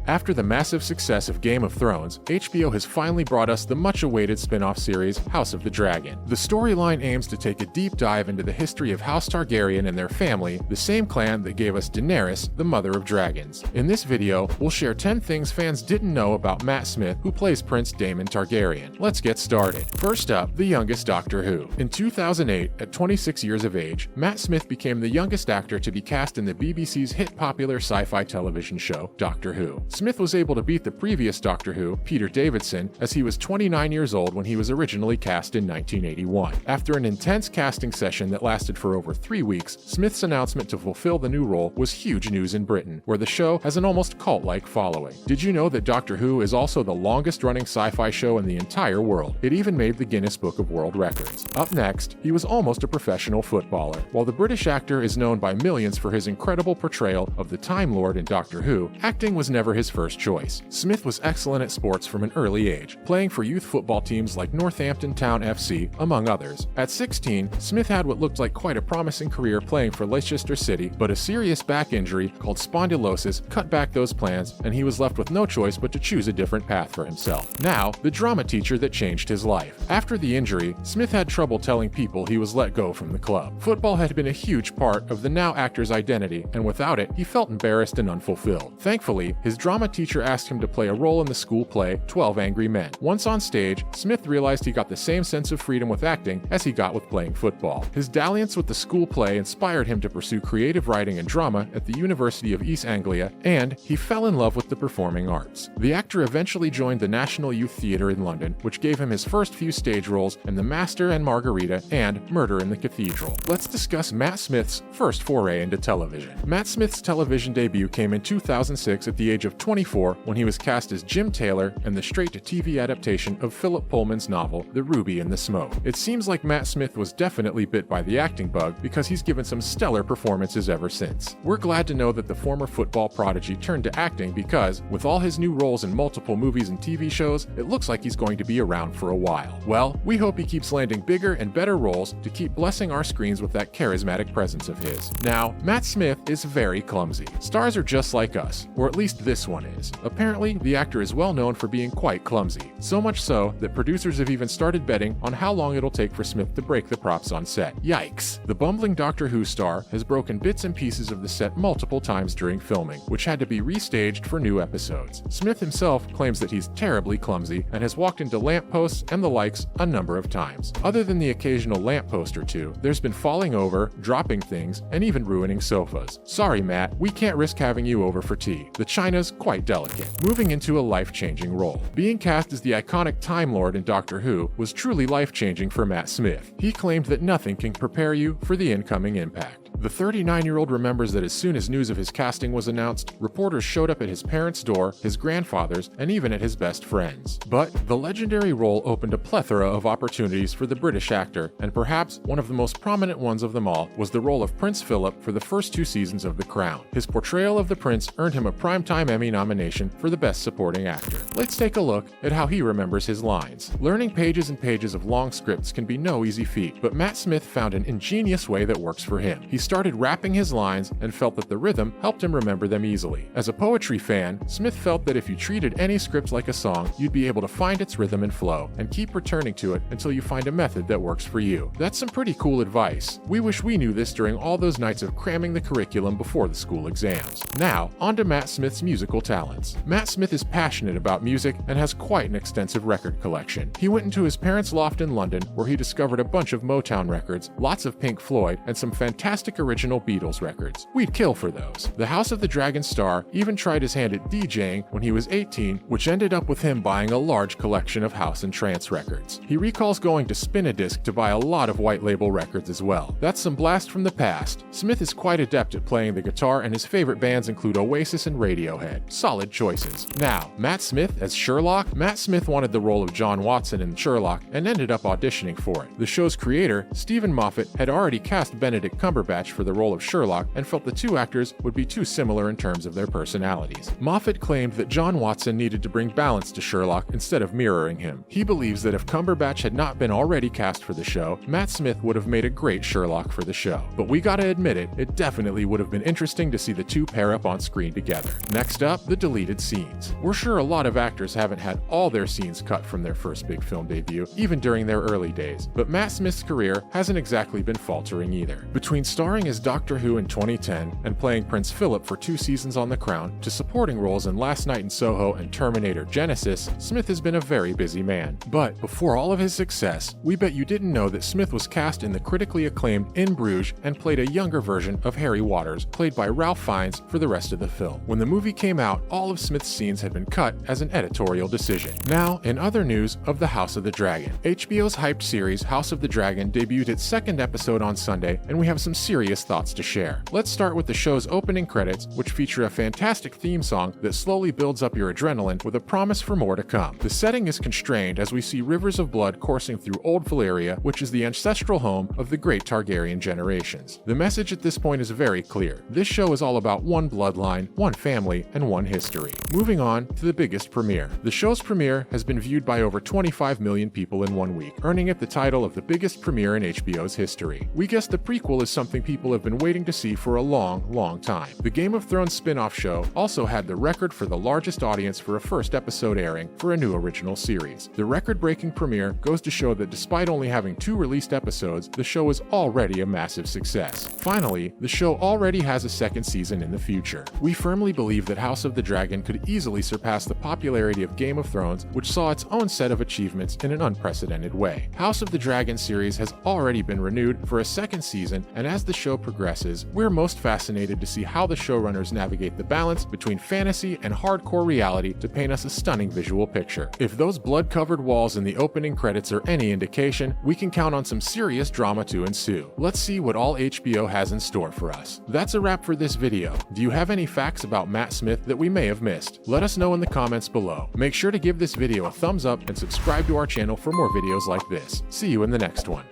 After the massive success of Game of Thrones, HBO has finally brought us the much-awaited spin-off series House of the Dragon. The storyline aims to take a deep dive into the history of House Targaryen and their family, the same clan that gave us Daenerys, the mother of dragons. In this video, we'll share 10 things fans didn't know about Matt Smith, who plays Prince Daemon Targaryen. Let's get started. First up, the youngest Doctor Who. In 2008, at 26 years of age, Matt Smith became the youngest actor to be cast in the BBC's hit popular sci-fi television show, Doctor Who. Smith was able to beat the previous Doctor Who, Peter Davison, as he was 29 years old when he was originally cast in 1981. After an intense casting session that lasted for over 3 weeks, Smith's announcement to fulfill the new role was huge news in Britain, where the show has an almost cult-like following. Did you know that Doctor Who is also the longest-running sci-fi show in the entire world? It even made the Guinness Book of World Records. Up next, he was almost a professional footballer. While the British actor is known by millions for his incredible portrayal of the Time Lord in Doctor Who, acting was never his first choice. Smith was excellent at sports from an early age, playing for youth football teams like Northampton Town FC, among others. At 16, Smith had what looked like quite a promising career playing for Leicester City, but a serious back injury called spondylosis cut back those plans, and he was left with no choice but to choose a different path for himself. Now, the drama teacher that changed his life. After the injury, Smith had trouble telling people he was let go from the club. Football had been a huge part of the now actor's identity, and without it, he felt embarrassed and unfulfilled. Thankfully, his drama teacher asked him to play a role in the school play 12 Angry Men. Once on stage, Smith realized he got the same sense of freedom with acting as he got with playing football. His dalliance with the school play inspired him to pursue creative writing and drama at the University of East Anglia, and he fell in love with the performing arts. The actor eventually joined the National Youth Theatre in London, which gave him his first few stage roles in The Master and Margarita and Murder in the Cathedral. Let's discuss Matt Smith's first foray into television. Matt Smith's television debut came in 2006 at the age of 24 when he was cast as Jim Taylor in the straight-to-TV adaptation of Philip Pullman's novel, The Ruby and the Smoke. It seems like Matt Smith was definitely bit by the acting bug because he's given some stellar performances ever since. We're glad to know that the former football prodigy turned to acting because, with all his new roles in multiple movies and TV shows, it looks like he's going to be around for a while. Well, we hope he keeps landing bigger and better roles to keep blessing our screens with that charismatic presence of his. Now, Matt Smith is very clumsy. Stars are just like us, or at least this one is. Apparently, the actor is well known for being quite clumsy, so much so that producers have even started betting on how long it'll take for Smith to break the props on set. Yikes! The bumbling Doctor Who star has broken bits and pieces of the set multiple times during filming, which had to be restaged for new episodes. Smith himself claims that he's terribly clumsy and has walked into lampposts and the likes a number of times. Other than the occasional lamppost or two, there's been falling over, dropping things, and even ruining sofas. Sorry, Matt, we can't risk having you over for tea. The china's quite delicate. Moving into a life-changing role. Being cast as the iconic Time Lord in Doctor Who was truly life-changing for Matt Smith. He claimed that nothing can prepare you for the incoming impact. The 39-year-old remembers that as soon as news of his casting was announced, reporters showed up at his parents' door, his grandfather's, and even at his best friend's. But the legendary role opened a plethora of opportunities for the British actor, and perhaps one of the most prominent ones of them all was the role of Prince Philip for the first 2 seasons of The Crown. His portrayal of the prince earned him a Primetime Emmy nomination for the Best Supporting Actor. Let's take a look at how he remembers his lines. Learning pages and pages of long scripts can be no easy feat, but Matt Smith found an ingenious way that works for him. He started rapping his lines and felt that the rhythm helped him remember them easily. As a poetry fan, Smith felt that if you treated any script like a song, you'd be able to find its rhythm and flow, and keep returning to it until you find a method that works for you. That's some pretty cool advice. We wish we knew this during all those nights of cramming the curriculum before the school exams. Now, on to Matt Smith's musical talents. Matt Smith is passionate about music and has quite an extensive record collection. He went into his parents' loft in London, where he discovered a bunch of Motown records, lots of Pink Floyd, and some fantastic original Beatles records. We'd kill for those. The House of the Dragon star even tried his hand at DJing when he was 18, which ended up with him buying a large collection of house and trance records. He recalls going to Spin-a-Disc to buy a lot of white label records as well. That's some blast from the past. Smith is quite adept at playing the guitar, and his favorite bands include Oasis and Radiohead. Solid choices. Now, Matt Smith as Sherlock? Matt Smith wanted the role of John Watson in Sherlock and ended up auditioning for it. The show's creator, Stephen Moffat, had already cast Benedict Cumberbatch Cumberbatch for the role of Sherlock and felt the two actors would be too similar in terms of their personalities. Moffat claimed that John Watson needed to bring balance to Sherlock instead of mirroring him. He believes that if Cumberbatch had not been already cast for the show, Matt Smith would have made a great Sherlock for the show. But we gotta admit it definitely would have been interesting to see the two pair up on screen together. Next up, the deleted scenes. We're sure a lot of actors haven't had all their scenes cut from their first big film debut, even during their early days, but Matt Smith's career hasn't exactly been faltering either. Between starring as Doctor Who in 2010 and playing Prince Philip for 2 seasons on The Crown, to supporting roles in Last Night in Soho and Terminator Genesis, Smith has been a very busy man. But before all of his success, we bet you didn't know that Smith was cast in the critically acclaimed In Bruges and played a younger version of Harry Waters, played by Ralph Fiennes, for the rest of the film. When the movie came out, all of Smith's scenes had been cut as an editorial decision. Now, in other news of the House of the Dragon. HBO's hyped series House of the Dragon debuted its 2nd episode on Sunday, and we have some serious thoughts to share. Let's start with the show's opening credits, which feature a fantastic theme song that slowly builds up your adrenaline with a promise for more to come. The setting is constrained as we see rivers of blood coursing through Old Valyria, which is the ancestral home of the great Targaryen generations. The message at this point is very clear. This show is all about one bloodline, one family, and one history. Moving on to the biggest premiere. The show's premiere has been viewed by over 25 million people in 1 week, earning it the title of the biggest premiere in HBO's history. We guess the prequel is something people have been waiting to see for a long time. The Game of Thrones spin-off show also had the record for the largest audience for a first episode airing for a new original series. The record-breaking premiere goes to show that despite only having 2 released episodes, the show is already a massive success. Finally, the show already has a 2nd season in the future. We firmly believe that House of the Dragon could easily surpass the popularity of Game of Thrones, which saw its own set of achievements in an unprecedented way. House of the Dragon series has already been renewed for a 2nd season, and as the show progresses, we're most fascinated to see how the showrunners navigate the balance between fantasy and hardcore reality to paint us a stunning visual picture. If those blood-covered walls in the opening credits are any indication, we can count on some serious drama to ensue. Let's see what all HBO has in store for us. That's a wrap for this video. Do you have any facts about Matt Smith that we may have missed? Let us know in the comments below. Make sure to give this video a thumbs up and subscribe to our channel for more videos like this. See you in the next one.